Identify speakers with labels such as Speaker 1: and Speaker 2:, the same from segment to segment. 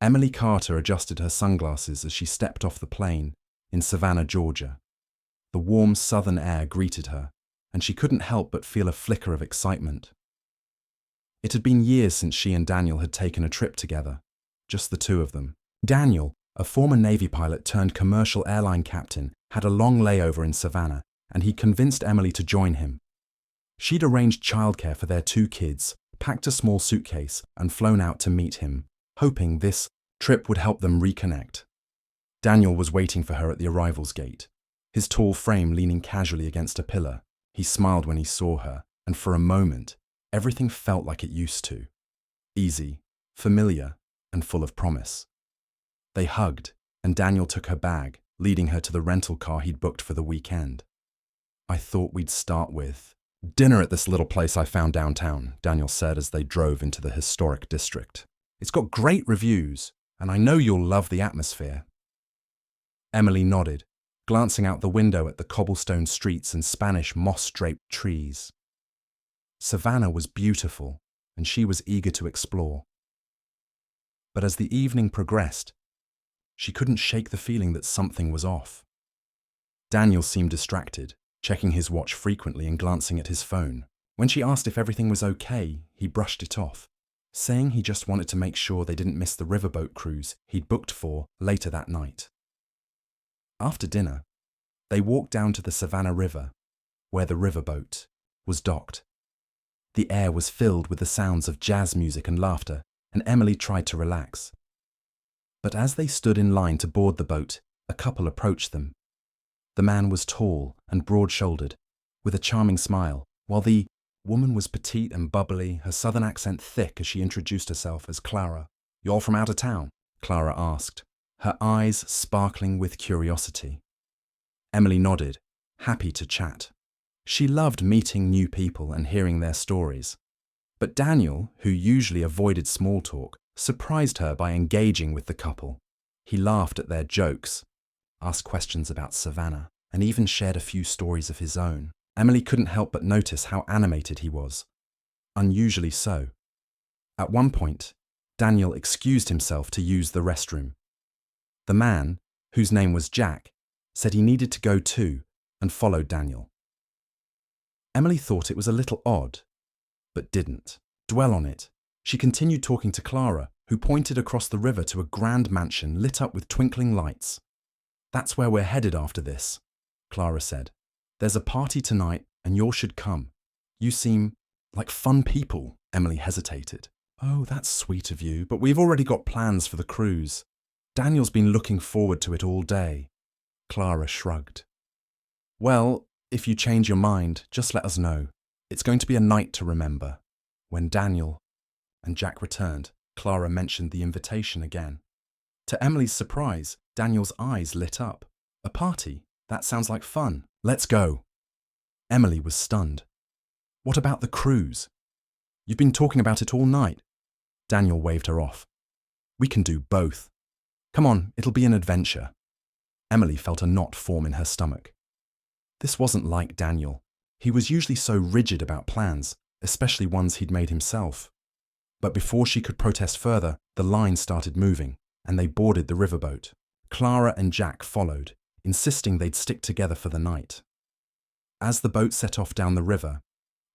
Speaker 1: Emily Carter adjusted her sunglasses as she stepped off the plane in Savannah, Georgia. The warm southern air greeted her, and she couldn't help but feel a flicker of excitement. It had been years since she and Daniel had taken a trip together, just the two of them. Daniel, a former Navy pilot turned commercial airline captain, had a long layover in Savannah, and he convinced Emily to join him. She'd arranged childcare for their two kids, packed a small suitcase, and flown out to meet him, hoping this trip would help them reconnect. Daniel was waiting for her at the arrivals gate, his tall frame leaning casually against a pillar. He smiled when he saw her, and for a moment, everything felt like it used to. Easy, familiar, and full of promise. They hugged, and Daniel took her bag, leading her to the rental car he'd booked for the weekend. "I thought we'd start with dinner at this little place I found downtown," Daniel said as they drove into the historic district. "It's got great reviews, and I know you'll love the atmosphere." Emily nodded, glancing out the window at the cobblestone streets and Spanish moss-draped trees. Savannah was beautiful, and she was eager to explore. But as the evening progressed, she couldn't shake the feeling that something was off. Daniel seemed distracted, checking his watch frequently and glancing at his phone. When she asked if everything was okay, he brushed it off, saying he just wanted to make sure they didn't miss the riverboat cruise he'd booked for later that night. After dinner, they walked down to the Savannah River, where the riverboat was docked. The air was filled with the sounds of jazz music and laughter, and Emily tried to relax. But as they stood in line to board the boat, a couple approached them. The man was tall and broad-shouldered, with a charming smile, while the woman was petite and bubbly, her southern accent thick as she introduced herself as Clara. "You're from out of town?" Clara asked, her eyes sparkling with curiosity. Emily nodded, happy to chat. She loved meeting new people and hearing their stories. But Daniel, who usually avoided small talk, surprised her by engaging with the couple. He laughed at their jokes, asked questions about Savannah, and even shared a few stories of his own. Emily couldn't help but notice how animated he was, unusually so. At one point, Daniel excused himself to use the restroom. The man, whose name was Jack, said he needed to go too and followed Daniel. Emily thought it was a little odd, but didn't dwell on it. She continued talking to Clara, who pointed across the river to a grand mansion lit up with twinkling lights. "That's where we're headed after this," Clara said. "There's a party tonight and you all should come. You seem like fun people." Emily hesitated. "Oh, that's sweet of you, but we've already got plans for the cruise. Daniel's been looking forward to it all day." Clara shrugged. "Well, if you change your mind, just let us know. It's going to be a night to remember." When Daniel and Jack returned, Clara mentioned the invitation again. To Emily's surprise, Daniel's eyes lit up. "A party? That sounds like fun. Let's go." Emily was stunned. "What about the cruise? You've been talking about it all night." Daniel waved her off. "We can do both. Come on, it'll be an adventure." Emily felt a knot form in her stomach. This wasn't like Daniel. He was usually so rigid about plans, especially ones he'd made himself. But before she could protest further, the line started moving, and they boarded the riverboat. Clara and Jack followed, insisting they'd stick together for the night. As the boat set off down the river,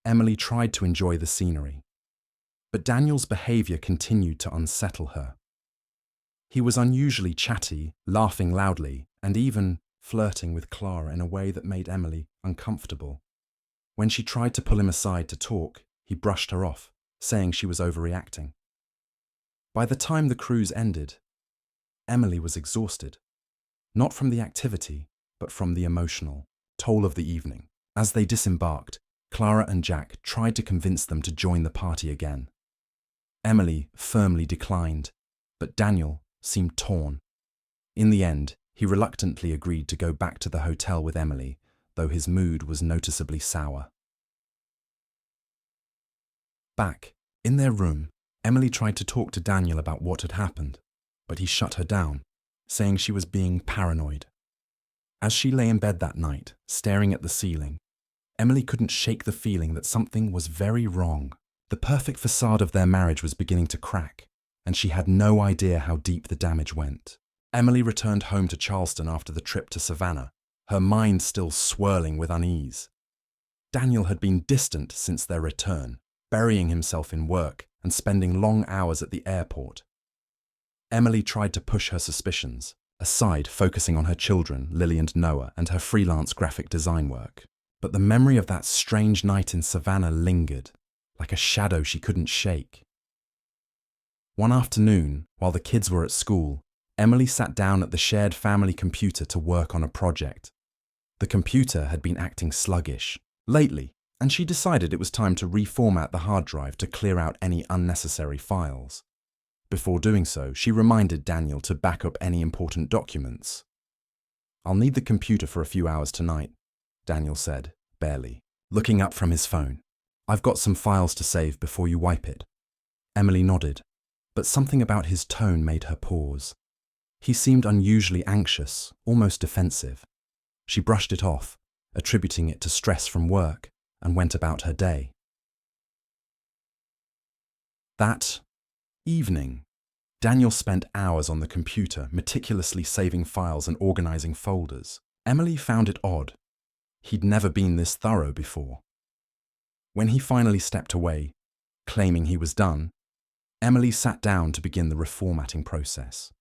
Speaker 1: Emily tried to enjoy the scenery. But Daniel's behavior continued to unsettle her. He was unusually chatty, laughing loudly, and even flirting with Clara in a way that made Emily uncomfortable. When she tried to pull him aside to talk, he brushed her off, saying she was overreacting. By the time the cruise ended, Emily was exhausted, not from the activity, but from the emotional toll of the evening. As they disembarked, Clara and Jack tried to convince them to join the party again. Emily firmly declined, but Daniel seemed torn. In the end, he reluctantly agreed to go back to the hotel with Emily, though his mood was noticeably sour. Back in their room, Emily tried to talk to Daniel about what had happened, but he shut her down, saying she was being paranoid. As she lay in bed that night, staring at the ceiling, Emily couldn't shake the feeling that something was very wrong. The perfect facade of their marriage was beginning to crack, and she had no idea how deep the damage went. Emily returned home to Charleston after the trip to Savannah, her mind still swirling with unease. Daniel had been distant since their return, burying himself in work and spending long hours at the airport. Emily tried to push her suspicions aside, focusing on her children, Lily and Noah, and her freelance graphic design work. But the memory of that strange night in Savannah lingered, like a shadow she couldn't shake. One afternoon, while the kids were at school, Emily sat down at the shared family computer to work on a project. The computer had been acting sluggish lately, and she decided it was time to reformat the hard drive to clear out any unnecessary files. Before doing so, she reminded Daniel to back up any important documents. "I'll need the computer for a few hours tonight," Daniel said, barely, looking up from his phone. "I've got some files to save before you wipe it." Emily nodded, but something about his tone made her pause. He seemed unusually anxious, almost defensive. She brushed it off, attributing it to stress from work, and went about her day. That evening, Daniel spent hours on the computer, meticulously saving files and organizing folders. Emily found it odd. He'd never been this thorough before. When he finally stepped away, claiming he was done, Emily sat down to begin the reformatting process.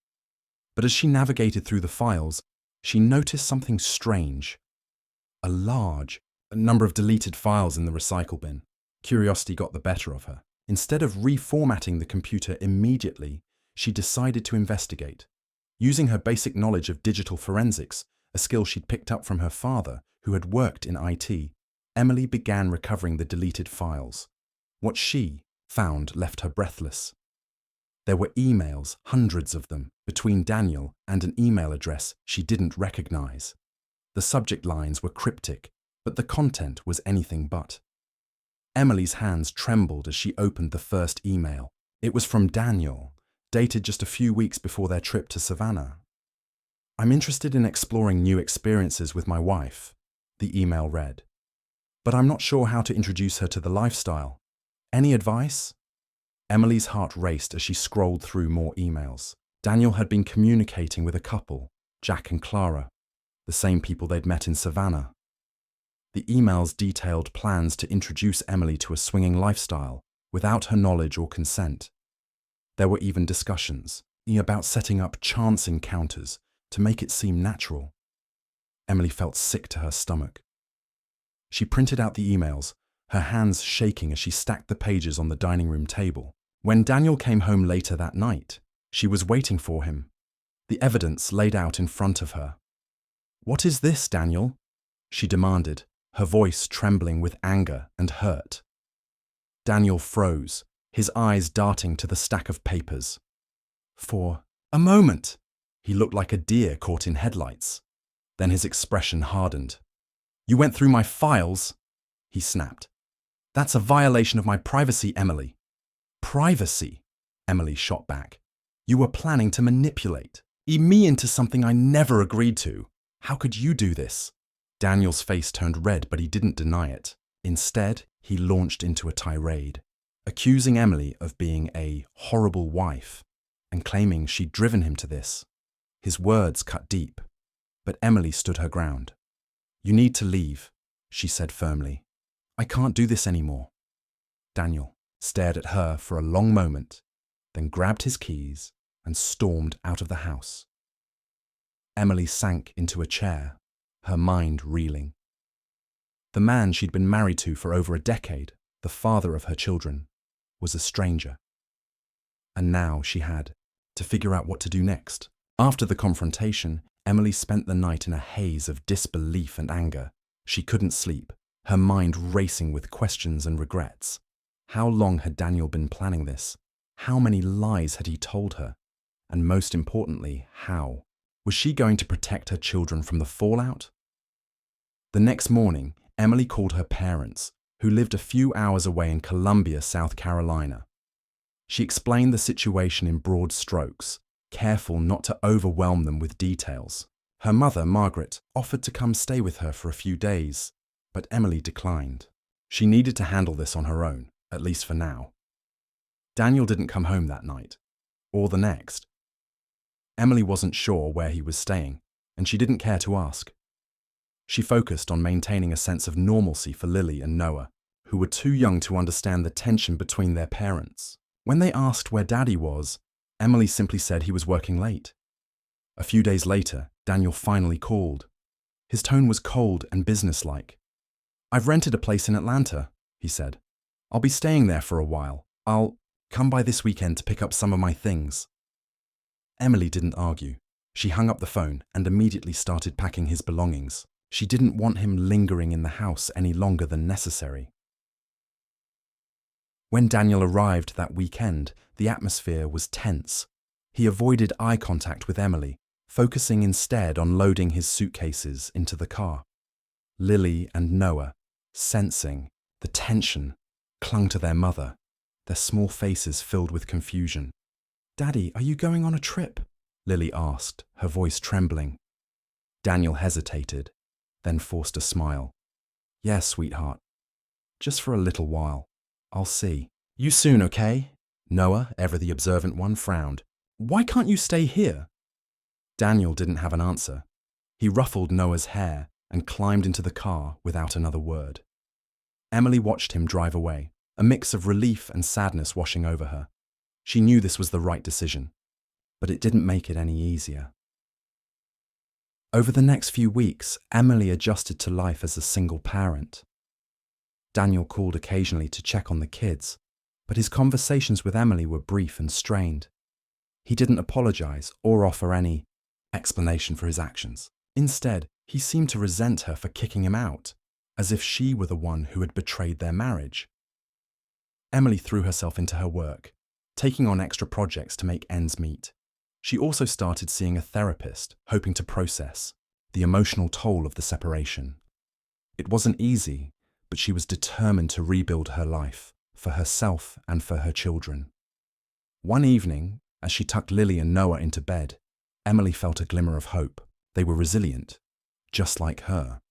Speaker 1: But as she navigated through the files, she noticed something strange. A large number of deleted files in the recycle bin. Curiosity got the better of her. Instead of reformatting the computer immediately, she decided to investigate. Using her basic knowledge of digital forensics, a skill she'd picked up from her father, who had worked in IT, Emily began recovering the deleted files. What she found left her breathless. There were emails, hundreds of them, between Daniel and an email address she didn't recognize. The subject lines were cryptic, but the content was anything but. Emily's hands trembled as she opened the first email. It was from Daniel, dated just a few weeks before their trip to Savannah. "I'm interested in exploring new experiences with my wife," the email read. "But I'm not sure how to introduce her to the lifestyle. Any advice?" Emily's heart raced as she scrolled through more emails. Daniel had been communicating with a couple, Jack and Clara, the same people they'd met in Savannah. The emails detailed plans to introduce Emily to a swinging lifestyle without her knowledge or consent. There were even discussions about setting up chance encounters to make it seem natural. Emily felt sick to her stomach. She printed out the emails, her hands shaking as she stacked the pages on the dining room table. When Daniel came home later that night, she was waiting for him, the evidence laid out in front of her. "What is this, Daniel?" she demanded, her voice trembling with anger and hurt. Daniel froze, his eyes darting to the stack of papers. For a moment, he looked like a deer caught in headlights. Then his expression hardened. "You went through my files?" he snapped. "That's a violation of my privacy, Emily." "Privacy?" Emily shot back. "You were planning to manipulate me into something I never agreed to. How could you do this?" Daniel's face turned red, but he didn't deny it. Instead, he launched into a tirade, accusing Emily of being a horrible wife and claiming she'd driven him to this. His words cut deep, but Emily stood her ground. "You need to leave," she said firmly. "I can't do this anymore." Daniel stared at her for a long moment, then grabbed his keys and stormed out of the house. Emily sank into a chair, her mind reeling. The man she'd been married to for over a decade, the father of her children, was a stranger. And now she had to figure out what to do next. After the confrontation, Emily spent the night in a haze of disbelief and anger. She couldn't sleep, her mind racing with questions and regrets. How long had Daniel been planning this? How many lies had he told her? And most importantly, how? Was she going to protect her children from the fallout? The next morning, Emily called her parents, who lived a few hours away in Columbia, South Carolina. She explained the situation in broad strokes, careful not to overwhelm them with details. Her mother, Margaret, offered to come stay with her for a few days, but Emily declined. She needed to handle this on her own, at least for now. Daniel didn't come home that night. or the next. Emily wasn't sure where he was staying, and she didn't care to ask. She focused on maintaining a sense of normalcy for Lily and Noah, who were too young to understand the tension between their parents. When they asked where Daddy was, Emily simply said he was working late. A few days later, Daniel finally called. His tone was cold and businesslike. "I've rented a place in Atlanta," he said. "I'll be staying there for a while. I'll come by this weekend to pick up some of my things." Emily didn't argue. She hung up the phone and immediately started packing his belongings. She didn't want him lingering in the house any longer than necessary. When Daniel arrived that weekend, the atmosphere was tense. He avoided eye contact with Emily, focusing instead on loading his suitcases into the car. Lily and Noah, sensing the tension, clung to their mother, their small faces filled with confusion. "Daddy, are you going on a trip?" Lily asked, her voice trembling. Daniel hesitated, then forced a smile. "Yes, sweetheart. Just for a little while. I'll see. You soon, okay?" Noah, ever the observant one, frowned. "Why can't you stay here?" Daniel didn't have an answer. He ruffled Noah's hair and climbed into the car without another word. Emily watched him drive away, a mix of relief and sadness washing over her. She knew this was the right decision, but it didn't make it any easier. Over the next few weeks, Emily adjusted to life as a single parent. Daniel called occasionally to check on the kids, but his conversations with Emily were brief and strained. He didn't apologize or offer any explanation for his actions. Instead, he seemed to resent her for kicking him out, as if she were the one who had betrayed their marriage. Emily threw herself into her work, taking on extra projects to make ends meet. She also started seeing a therapist, hoping to process the emotional toll of the separation. It wasn't easy, but she was determined to rebuild her life, for herself and for her children. One evening, as she tucked Lily and Noah into bed, Emily felt a glimmer of hope. They were resilient, just like her.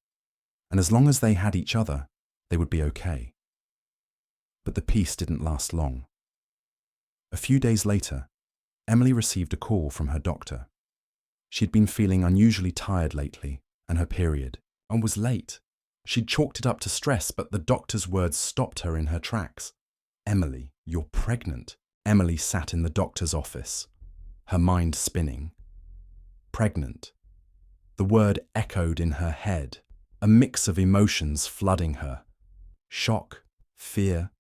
Speaker 1: And as long as they had each other, they would be okay. But the peace didn't last long. A few days later, Emily received a call from her doctor. She'd been feeling unusually tired lately, and her period, and was late. She'd chalked it up to stress, but the doctor's words stopped her in her tracks. "Emily, you're pregnant." Emily sat in the doctor's office, her mind spinning. Pregnant. The word echoed in her head, a mix of emotions flooding her. Shock, fear,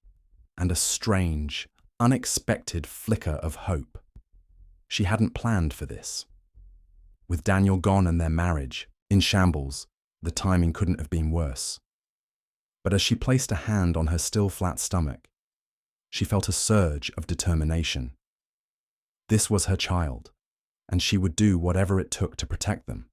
Speaker 1: and a strange, unexpected flicker of hope. She hadn't planned for this. With Daniel gone and their marriage in shambles, the timing couldn't have been worse. But as she placed a hand on her still flat stomach, she felt a surge of determination. This was her child, and she would do whatever it took to protect them.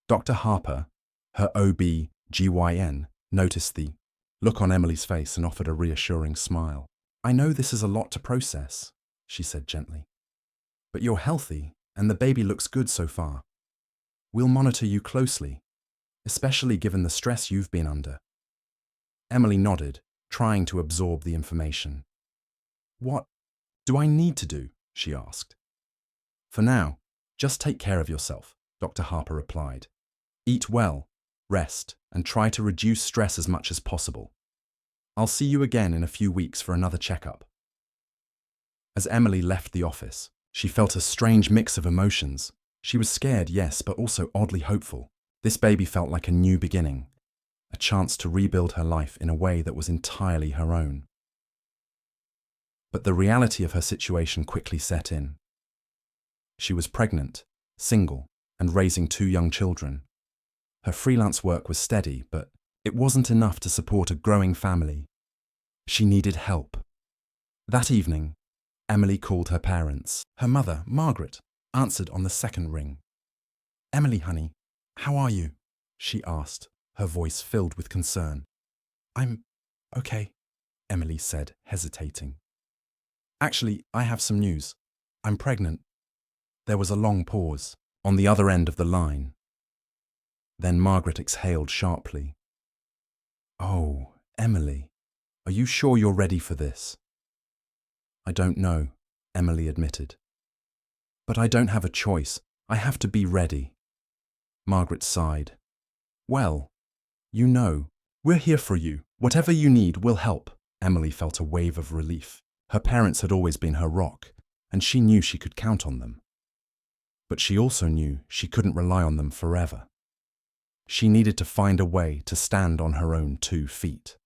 Speaker 1: Dr. Harper, her OB-GYN, noticed the look on Emily's face and offered a reassuring smile. "I know this is a lot to process," she said gently. "But you're healthy, and the baby looks good so far. We'll monitor you closely, especially given the stress you've been under." Emily nodded, trying to absorb the information. "What do I need to do?" she asked. "For now, just take care of yourself," Dr. Harper replied. "Eat well, rest, and try to reduce stress as much as possible. I'll see you again in a few weeks for another checkup." As Emily left the office, she felt a strange mix of emotions. She was scared, yes, but also oddly hopeful. This baby felt like a new beginning, a chance to rebuild her life in a way that was entirely her own. But the reality of her situation quickly set in. She was pregnant, single, and raising 2 young children. Her freelance work was steady, but it wasn't enough to support a growing family. She needed help. That evening, Emily called her parents. Her mother, Margaret, answered on the second ring. "Emily, honey, how are you?" she asked, her voice filled with concern. "I'm okay," Emily said, hesitating. "Actually, I have some news. I'm pregnant." There was a long pause on the other end of the line. Then Margaret exhaled sharply. "Oh, Emily, are you sure you're ready for this?" "I don't know," Emily admitted. But I don't have a choice. I have to be ready. Margaret sighed. Well, you know, we're here for you. Whatever you need, we'll help. Emily felt a wave of relief. Her parents had always been her rock, and she knew she could count on them. But she also knew she couldn't rely on them forever. She needed to find a way to stand on her own 2 feet.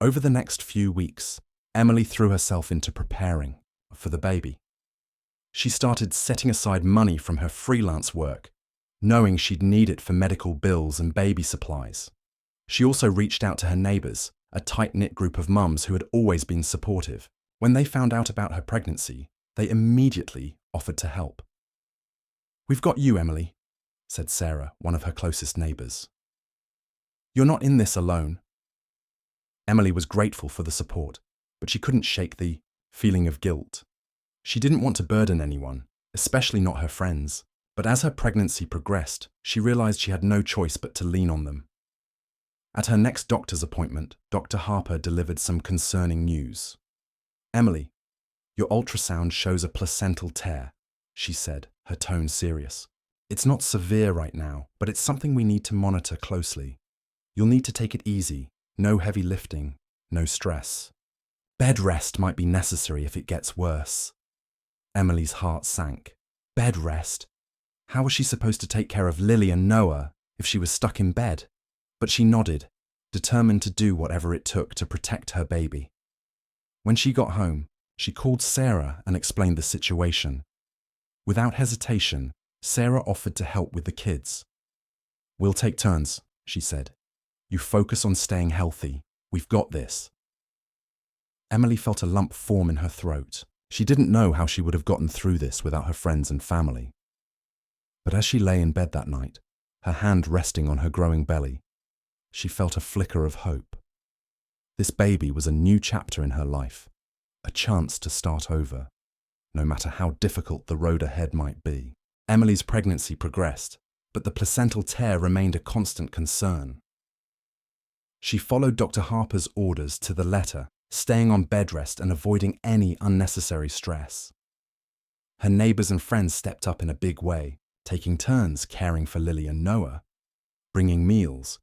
Speaker 1: Over the next few weeks, Emily threw herself into preparing for the baby. She started setting aside money from her freelance work, knowing she'd need it for medical bills and baby supplies. She also reached out to her neighbors, a tight-knit group of mums who had always been supportive. When they found out about her pregnancy, they immediately offered to help. "We've got you, Emily," said Sarah, one of her closest neighbors. "You're not in this alone." Emily was grateful for the support, but she couldn't shake the feeling of guilt. She didn't want to burden anyone, especially not her friends. But as her pregnancy progressed, she realized she had no choice but to lean on them. At her next doctor's appointment, Dr. Harper delivered some concerning news. "Emily, your ultrasound shows a placental tear," she said, her tone serious. "It's not severe right now, but it's something we need to monitor closely. You'll need to take it easy, no heavy lifting, no stress. Bed rest might be necessary if it gets worse." Emily's heart sank. Bed rest? How was she supposed to take care of Lily and Noah if she was stuck in bed? But she nodded, determined to do whatever it took to protect her baby. When she got home, she called Sarah and explained the situation. Without hesitation, Sarah offered to help with the kids. "We'll take turns," she said. "You focus on staying healthy. We've got this." Emily felt a lump form in her throat. She didn't know how she would have gotten through this without her friends and family. But as she lay in bed that night, her hand resting on her growing belly, she felt a flicker of hope. This baby was a new chapter in her life, a chance to start over, no matter how difficult the road ahead might be. Emily's pregnancy progressed, but the placental tear remained a constant concern. She followed Dr. Harper's orders to the letter, staying on bed rest and avoiding any unnecessary stress. Her neighbors and friends stepped up in a big way, taking turns caring for Lily and Noah, bringing meals,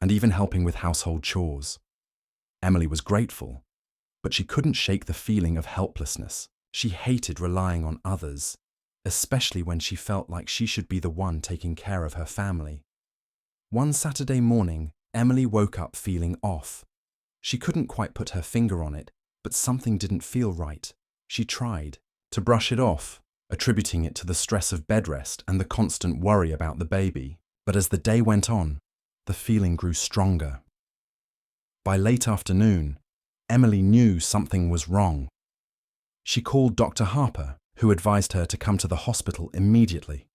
Speaker 1: and even helping with household chores. Emily was grateful, but she couldn't shake the feeling of helplessness. She hated relying on others, especially when she felt like she should be the one taking care of her family. One Saturday morning, Emily woke up feeling off. She couldn't quite put her finger on it, but something didn't feel right. She tried to brush it off, attributing it to the stress of bed rest and the constant worry about the baby. But as the day went on, the feeling grew stronger. By late afternoon, Emily knew something was wrong. She called Dr. Harper, who advised her to come to the hospital immediately.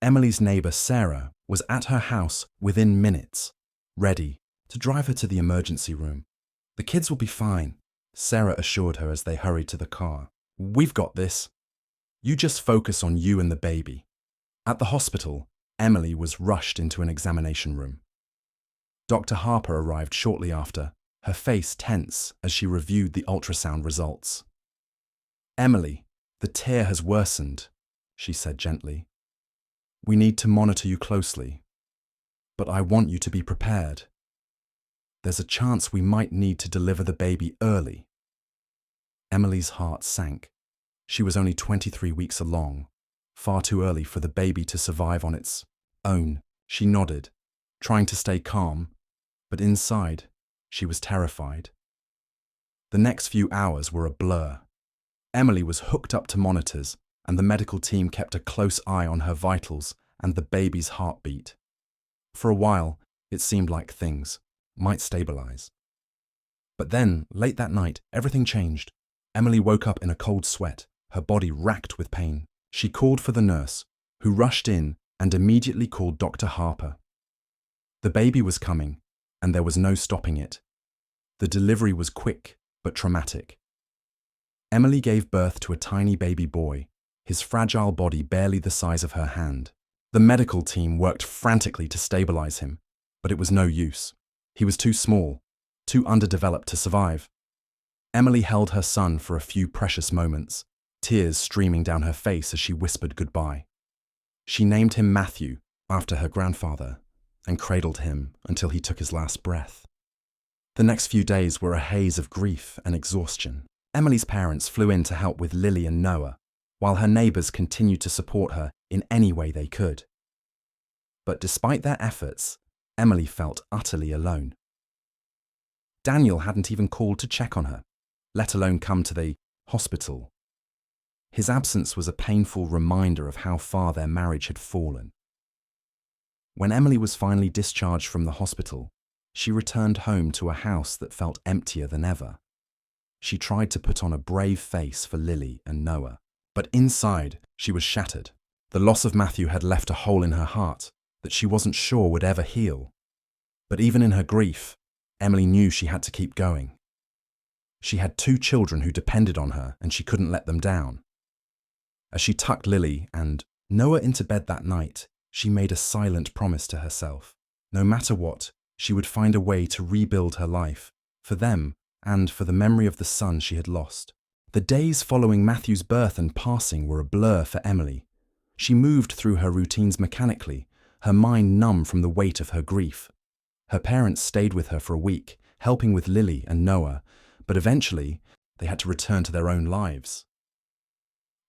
Speaker 1: Emily's neighbor Sarah was at her house within minutes, ready to drive her to the emergency room. "The kids will be fine," Sarah assured her as they hurried to the car. "We've got this. You just focus on you and the baby." At the hospital, Emily was rushed into an examination room. Dr. Harper arrived shortly after, her face tense as she reviewed the ultrasound results. "Emily, the tear has worsened," she said gently. "We need to monitor you closely, but I want you to be prepared. There's a chance we might need to deliver the baby early." Emily's heart sank. She was only 23 weeks along, far too early for the baby to survive on its own. She nodded, trying to stay calm, but inside, she was terrified. The next few hours were a blur. Emily was hooked up to monitors, and the medical team kept a close eye on her vitals and the baby's heartbeat. For a while, it seemed like things might stabilize. But then, late that night, everything changed. Emily woke up in a cold sweat, her body racked with pain. She called for the nurse, who rushed in and immediately called Dr. Harper. The baby was coming, and there was no stopping it. The delivery was quick, but traumatic. Emily gave birth to a tiny baby boy, his fragile body barely the size of her hand. The medical team worked frantically to stabilize him, but it was no use. He was too small, too underdeveloped to survive. Emily held her son for a few precious moments, tears streaming down her face as she whispered goodbye. She named him Matthew, after her grandfather, and cradled him until he took his last breath. The next few days were a haze of grief and exhaustion. Emily's parents flew in to help with Lily and Noah, while her neighbours continued to support her in any way they could. But despite their efforts, Emily felt utterly alone. Daniel hadn't even called to check on her, let alone come to the hospital. His absence was a painful reminder of how far their marriage had fallen. When Emily was finally discharged from the hospital, she returned home to a house that felt emptier than ever. She tried to put on a brave face for Lily and Noah, but inside she was shattered. The loss of Matthew had left a hole in her heart that she wasn't sure would ever heal. But even in her grief, Emily knew she had to keep going. She had 2 children who depended on her, and she couldn't let them down. As she tucked Lily and Noah into bed that night, she made a silent promise to herself. No matter what, she would find a way to rebuild her life, for them and for the memory of the son she had lost. The days following Matthew's birth and passing were a blur for Emily. She moved through her routines mechanically, her mind numb from the weight of her grief. Her parents stayed with her for a week, helping with Lily and Noah, but eventually they had to return to their own lives.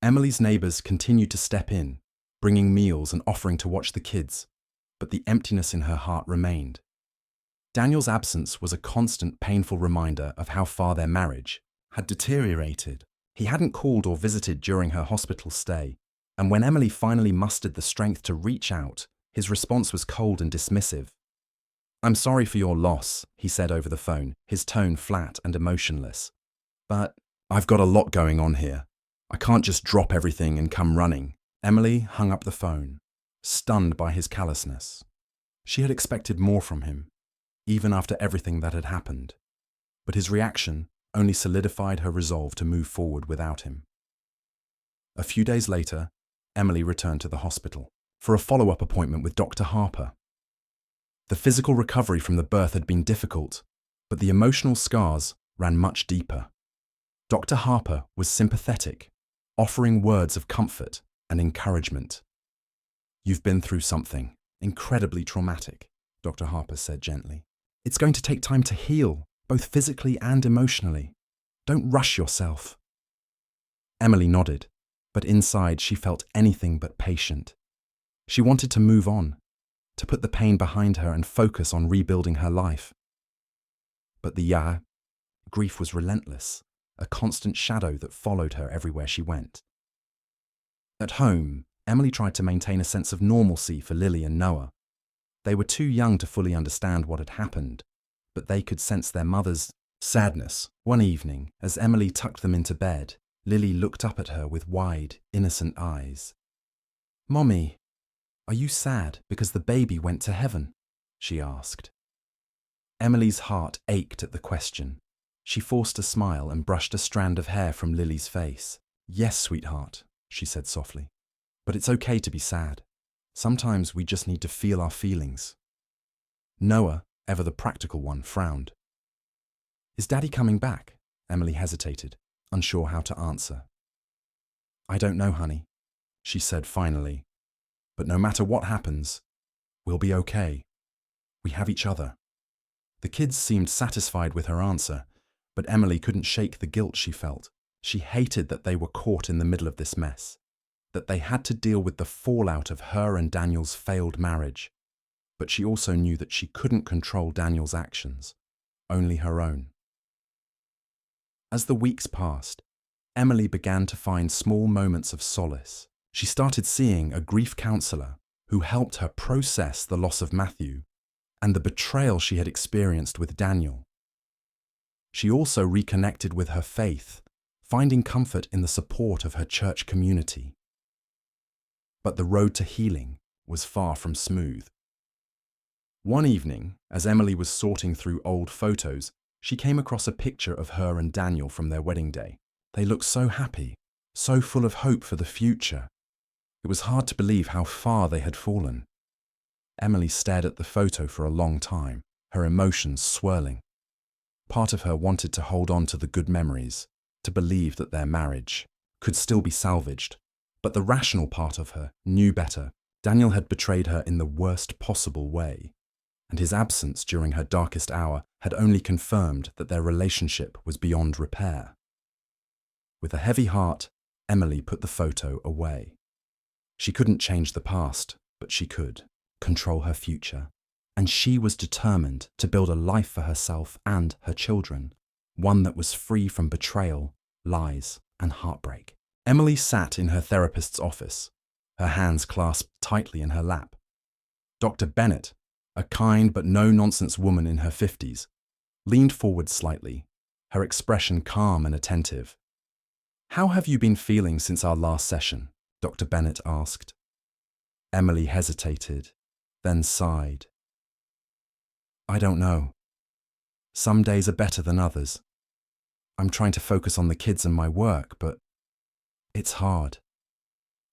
Speaker 1: Emily's neighbours continued to step in, bringing meals and offering to watch the kids, but the emptiness in her heart remained. Daniel's absence was a constant, painful reminder of how far their marriage had deteriorated. He hadn't called or visited during her hospital stay, and when Emily finally mustered the strength to reach out, his response was cold and dismissive. "I'm sorry for your loss," he said over the phone, his tone flat and emotionless. "But I've got a lot going on here. I can't just drop everything and come running." Emily hung up the phone, stunned by his callousness. She had expected more from him, even after everything that had happened, but his reaction only solidified her resolve to move forward without him. A few days later, Emily returned to the hospital for a follow-up appointment with Dr. Harper. The physical recovery from the birth had been difficult, but the emotional scars ran much deeper. Dr. Harper was sympathetic, offering words of comfort and encouragement. "You've been through something incredibly traumatic," Dr. Harper said gently. "It's going to take time to heal, both physically and emotionally. Don't rush yourself." Emily nodded, but inside she felt anything but patient. She wanted to move on, to put the pain behind her and focus on rebuilding her life. But the grief was relentless, a constant shadow that followed her everywhere she went. At home, Emily tried to maintain a sense of normalcy for Lily and Noah. They were too young to fully understand what had happened, but they could sense their mother's sadness. One evening, as Emily tucked them into bed, Lily looked up at her with wide, innocent eyes. "Mommy, are you sad because the baby went to heaven?" she asked. Emily's heart ached at the question. She forced a smile and brushed a strand of hair from Lily's face. "Yes, sweetheart," she said softly. "But it's okay to be sad. Sometimes we just need to feel our feelings." Noah, ever the practical one, frowned. "Is Daddy coming back?" Emily hesitated, unsure how to answer. "I don't know, honey," she said finally. "But no matter what happens, we'll be okay. We have each other." The kids seemed satisfied with her answer, but Emily couldn't shake the guilt she felt. She hated that they were caught in the middle of this mess, that they had to deal with the fallout of her and Daniel's failed marriage. But she also knew that she couldn't control Daniel's actions, only her own. As the weeks passed, Emily began to find small moments of solace. She started seeing a grief counselor who helped her process the loss of Matthew and the betrayal she had experienced with Daniel. She also reconnected with her faith, finding comfort in the support of her church community. But the road to healing was far from smooth. One evening, as Emily was sorting through old photos, she came across a picture of her and Daniel from their wedding day. They looked so happy, so full of hope for the future. It was hard to believe how far they had fallen. Emily stared at the photo for a long time, her emotions swirling. Part of her wanted to hold on to the good memories, to believe that their marriage could still be salvaged. But the rational part of her knew better. Daniel had betrayed her in the worst possible way, and his absence during her darkest hour had only confirmed that their relationship was beyond repair. With a heavy heart, Emily put the photo away. She couldn't change the past, but she could control her future. And she was determined to build a life for herself and her children, one that was free from betrayal, lies, and heartbreak. Emily sat in her therapist's office, her hands clasped tightly in her lap. Dr. Bennett, a kind but no-nonsense woman in her 50s, leaned forward slightly, her expression calm and attentive. "How have you been feeling since our last session?" Dr. Bennett asked. Emily hesitated, then sighed. "I don't know. Some days are better than others. I'm trying to focus on the kids and my work, but it's hard.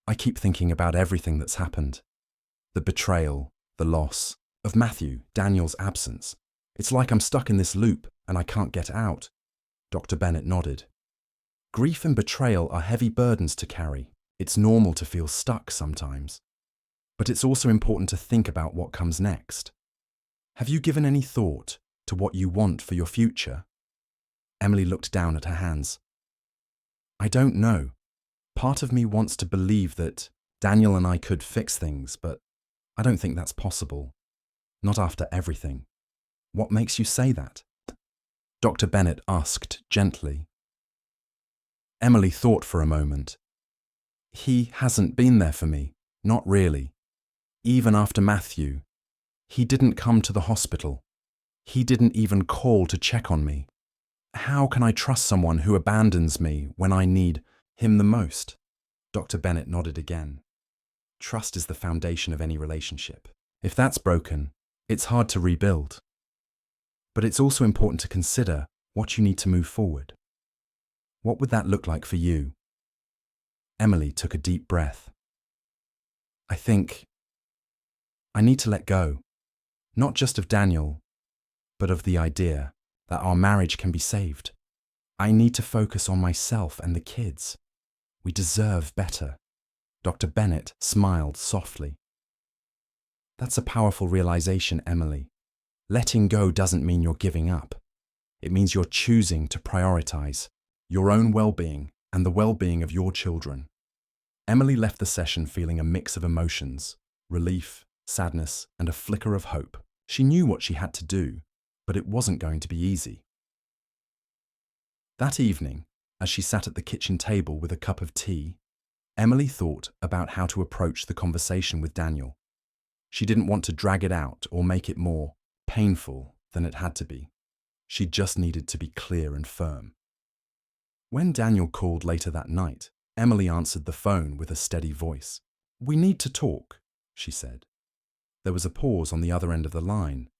Speaker 1: I keep thinking about everything that's happened. The betrayal, the loss, of Matthew, Daniel's absence. It's like I'm stuck in this loop and I can't get out." Dr. Bennett nodded. "Grief and betrayal are heavy burdens to carry. It's normal to feel stuck sometimes. But it's also important to think about what comes next. Have you given any thought to what you want for your future?" Emily looked down at her hands. "I don't know. Part of me wants to believe that Daniel and I could fix things, but I don't think that's possible. Not after everything." "What makes you say that?" Dr. Bennett asked gently. Emily thought for a moment. "He hasn't been there for me, not really. Even after Matthew, he didn't come to the hospital. He didn't even call to check on me. How can I trust someone who abandons me when I need him the most?" Dr. Bennett nodded again. "Trust is the foundation of any relationship. If that's broken, it's hard to rebuild. But it's also important to consider what you need to move forward. What would that look like for you?" Emily took a deep breath. "I think I need to let go, not just of Daniel, but of the idea that our marriage can be saved. I need to focus on myself and the kids. We deserve better." Dr. Bennett smiled softly. "That's a powerful realization, Emily. Letting go doesn't mean you're giving up. It means you're choosing to prioritize your own well-being and the well-being of your children." Emily left the session feeling a mix of emotions: relief, sadness, and a flicker of hope. She knew what she had to do, but it wasn't going to be easy. That evening, as she sat at the kitchen table with a cup of tea, Emily thought about how to approach the conversation with Daniel. She didn't want to drag it out or make it more painful than it had to be. She just needed to be clear and firm. When Daniel called later that night, Emily answered the phone with a steady voice. "We need to talk," she said. There was a pause on the other end of the line.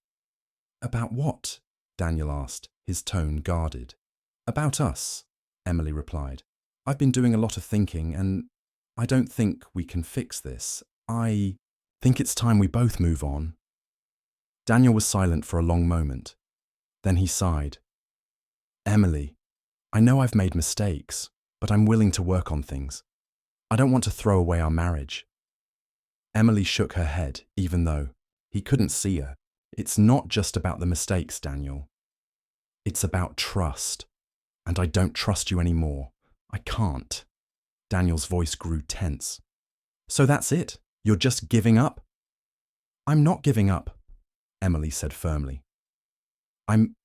Speaker 1: "About what?" Daniel asked, his tone guarded. "About us," Emily replied. "I've been doing a lot of thinking, and I don't think we can fix this. I think it's time we both move on." Daniel was silent for a long moment. Then he sighed. "Emily, I know I've made mistakes, but I'm willing to work on things. I don't want to throw away our marriage." Emily shook her head, even though he couldn't see her. "It's not just about the mistakes, Daniel. It's about trust. And I don't trust you anymore. I can't." Daniel's voice grew tense. "So that's it? You're just giving up?" "I'm not giving up," Emily said firmly. "I'm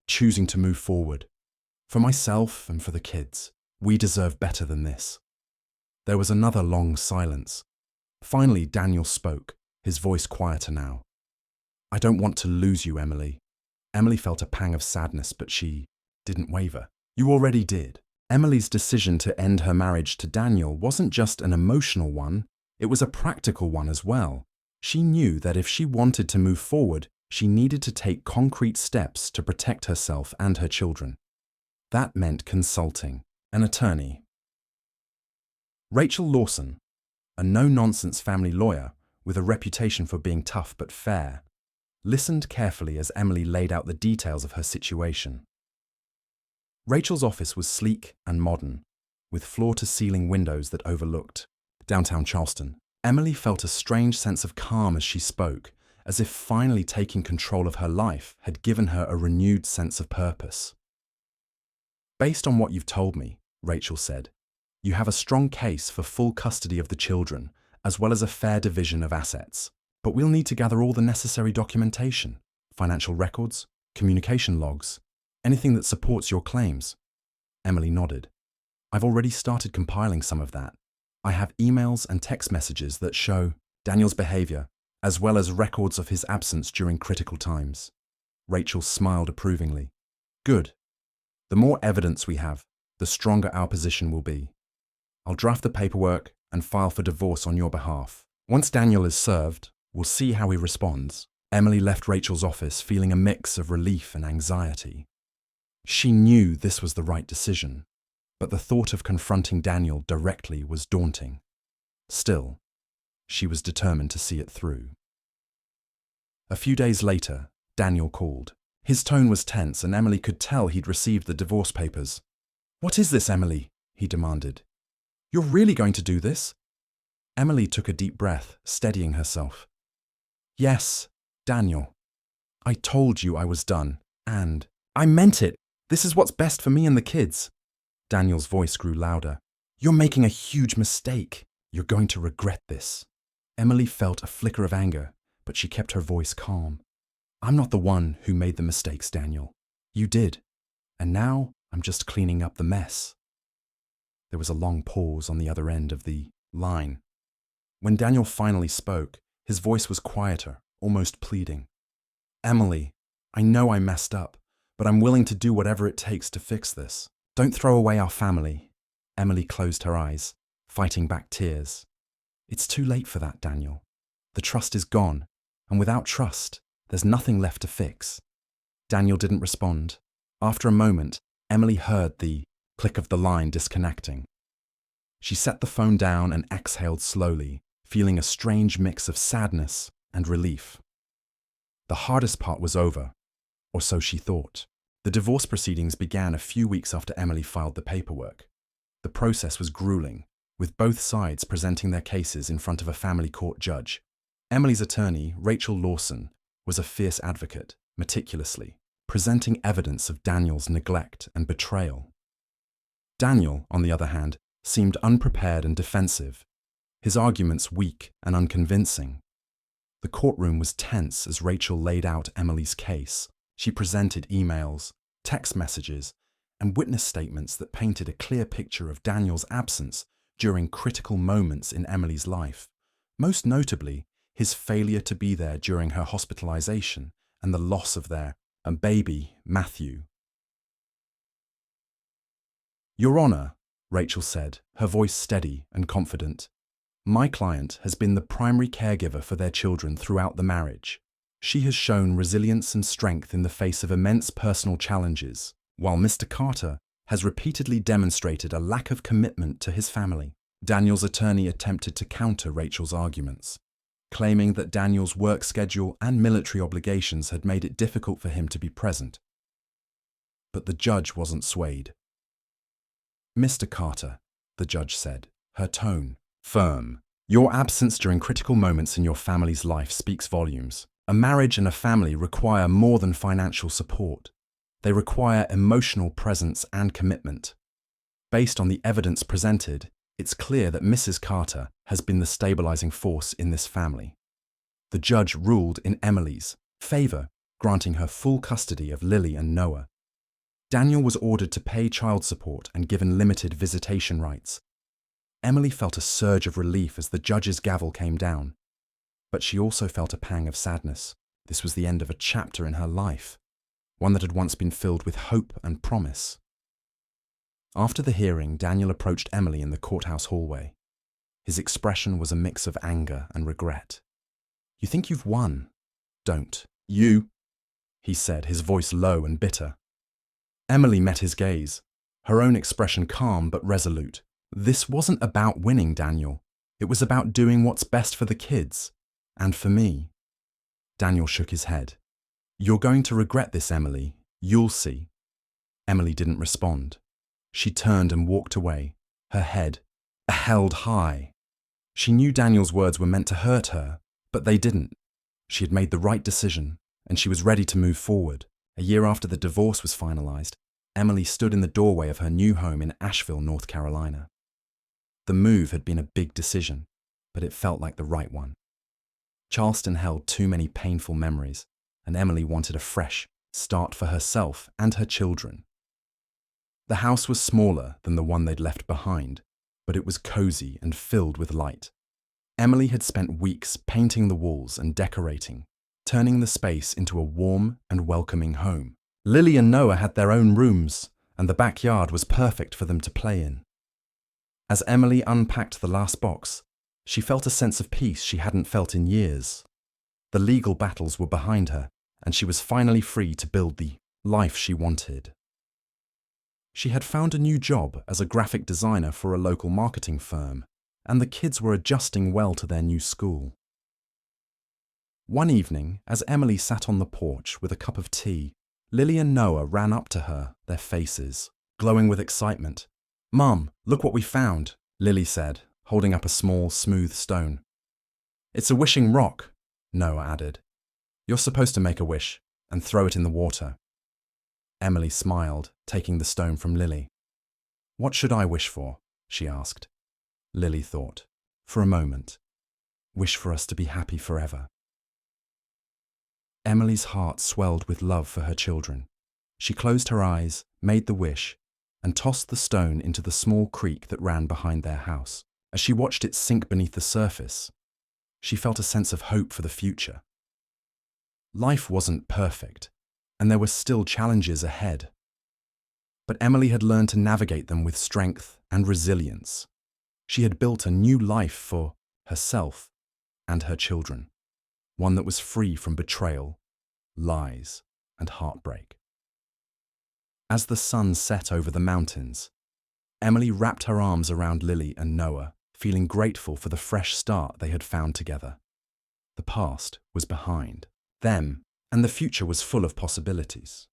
Speaker 1: choosing to move forward. For myself and for the kids. We deserve better than this." There was another long silence. Finally, Daniel spoke, his voice quieter now. "I don't want to lose you, Emily." Emily felt a pang of sadness, but she didn't waver. "You already did." Emily's decision to end her marriage to Daniel wasn't just an emotional one, it was a practical one as well. She knew that if she wanted to move forward, she needed to take concrete steps to protect herself and her children. That meant consulting an attorney. Rachel Lawson, a no-nonsense family lawyer with a reputation for being tough but fair, listened carefully as Emily laid out the details of her situation. Rachel's office was sleek and modern, with floor-to-ceiling windows that overlooked downtown Charleston. Emily felt a strange sense of calm as she spoke, as if finally taking control of her life had given her a renewed sense of purpose. "Based on what you've told me," Rachel said, "you have a strong case for full custody of the children, as well as a fair division of assets. But we'll need to gather all the necessary documentation, financial records, communication logs, anything that supports your claims." Emily nodded. "I've already started compiling some of that. I have emails and text messages that show Daniel's behavior, as well as records of his absence during critical times." Rachel smiled approvingly. "Good. The more evidence we have, the stronger our position will be. I'll draft the paperwork and file for divorce on your behalf. Once Daniel is served, we'll see how he responds." Emily left Rachel's office feeling a mix of relief and anxiety. She knew this was the right decision, but the thought of confronting Daniel directly was daunting. Still, she was determined to see it through. A few days later, Daniel called. His tone was tense, and Emily could tell he'd received the divorce papers. "What is this, Emily?" he demanded. "You're really going to do this?" Emily took a deep breath, steadying herself. "Yes, Daniel. I told you I was done, and I meant it. This is what's best for me and the kids." Daniel's voice grew louder. "You're making a huge mistake. You're going to regret this." Emily felt a flicker of anger, but she kept her voice calm. "I'm not the one who made the mistakes, Daniel. You did. And now I'm just cleaning up the mess." There was a long pause on the other end of the line. When Daniel finally spoke, his voice was quieter, almost pleading. "Emily, I know I messed up, but I'm willing to do whatever it takes to fix this. Don't throw away our family." Emily closed her eyes, fighting back tears. "It's too late for that, Daniel. The trust is gone, and without trust, there's nothing left to fix." Daniel didn't respond. After a moment, Emily heard the click of the line disconnecting. She set the phone down and exhaled slowly, feeling a strange mix of sadness and relief. The hardest part was over, or so she thought. The divorce proceedings began a few weeks after Emily filed the paperwork. The process was grueling, with both sides presenting their cases in front of a family court judge. Emily's attorney, Rachel Lawson, was a fierce advocate, meticulously, presenting evidence of Daniel's neglect and betrayal. Daniel, on the other hand, seemed unprepared and defensive, his arguments weak and unconvincing. The courtroom was tense as Rachel laid out Emily's case. She presented emails, text messages, and witness statements that painted a clear picture of Daniel's absence during critical moments in Emily's life, most notably his failure to be there during her hospitalization and the loss of their baby, Matthew. "Your Honor," Rachel said, her voice steady and confident, "my client has been the primary caregiver for their children throughout the marriage. She has shown resilience and strength in the face of immense personal challenges, while Mr. Carter has repeatedly demonstrated a lack of commitment to his family." Daniel's attorney attempted to counter Rachel's arguments, claiming that Daniel's work schedule and military obligations had made it difficult for him to be present. But the judge wasn't swayed. "Mr. Carter," the judge said, her tone firm, "your absence during critical moments in your family's life speaks volumes. A marriage and a family require more than financial support. They require emotional presence and commitment. Based on the evidence presented, it's clear that Mrs. Carter has been the stabilizing force in this family." The judge ruled in Emily's favor, granting her full custody of Lily and Noah. Daniel was ordered to pay child support and given limited visitation rights. Emily felt a surge of relief as the judge's gavel came down, but she also felt a pang of sadness. This was the end of a chapter in her life, one that had once been filled with hope and promise. After the hearing, Daniel approached Emily in the courthouse hallway. His expression was a mix of anger and regret. "You think you've won? Don't. You," he said, his voice low and bitter. Emily met his gaze, her own expression calm but resolute. "This wasn't about winning, Daniel. It was about doing what's best for the kids, and for me." Daniel shook his head. "You're going to regret this, Emily. You'll see." Emily didn't respond. She turned and walked away, her head held high. She knew Daniel's words were meant to hurt her, but they didn't. She had made the right decision, and she was ready to move forward. A year after the divorce was finalized, Emily stood in the doorway of her new home in Asheville, North Carolina. The move had been a big decision, but it felt like the right one. Charleston held too many painful memories, and Emily wanted a fresh start for herself and her children. The house was smaller than the one they'd left behind, but it was cozy and filled with light. Emily had spent weeks painting the walls and decorating, turning the space into a warm and welcoming home. Lily and Noah had their own rooms, and the backyard was perfect for them to play in. As Emily unpacked the last box, she felt a sense of peace she hadn't felt in years. The legal battles were behind her, and she was finally free to build the life she wanted. She had found a new job as a graphic designer for a local marketing firm, and the kids were adjusting well to their new school. One evening, as Emily sat on the porch with a cup of tea, Lily and Noah ran up to her, their faces glowing with excitement. "Mum, look what we found," Lily said, holding up a small, smooth stone. "It's a wishing rock," Noah added. "You're supposed to make a wish and throw it in the water." Emily smiled, taking the stone from Lily. "What should I wish for?" she asked. Lily thought, for a moment. "Wish for us to be happy forever." Emily's heart swelled with love for her children. She closed her eyes, made the wish, and tossed the stone into the small creek that ran behind their house. As she watched it sink beneath the surface, she felt a sense of hope for the future. Life wasn't perfect, and there were still challenges ahead. But Emily had learned to navigate them with strength and resilience. She had built a new life for herself and her children, one that was free from betrayal, lies, and heartbreak. As the sun set over the mountains, Emily wrapped her arms around Lily and Noah, feeling grateful for the fresh start they had found together. The past was behind them, and the future was full of possibilities.